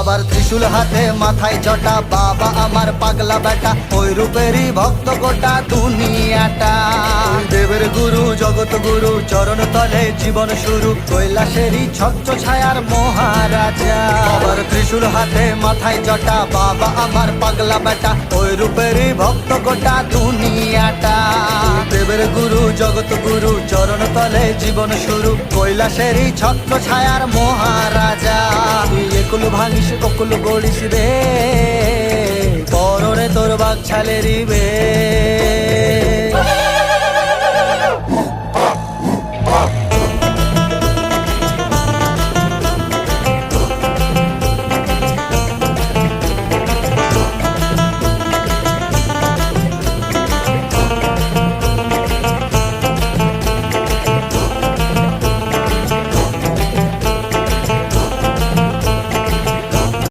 বাবার ত্রিশূল হাতে মাথায় জটা, বাবা আমার পাগলা বেটা, ওই রূপেরই ভক্ত গোটা দুনিয়াটা। দেবের গুরু জগৎ গুরু চরণ তলে জীবন শুরু, কৈলাসেরই ছত্র ছায়ার মহারাজা। বাবার ত্রিশূল হাতে মাথায় জটা, বাবা আমার পাগলা বেটা, ওই রূপেরই ভক্ত গোটা দুনিয়াটা। দেবের গুরু জগৎ গুরু চরণ তলে জীবন শুরু, কৈলাসেরই ছত্র ছায়ার মহারাজা। তুই একুল ভাঙিস অকুল গড়িস রে, পরনে তোর বাঘ ছালেরি বে।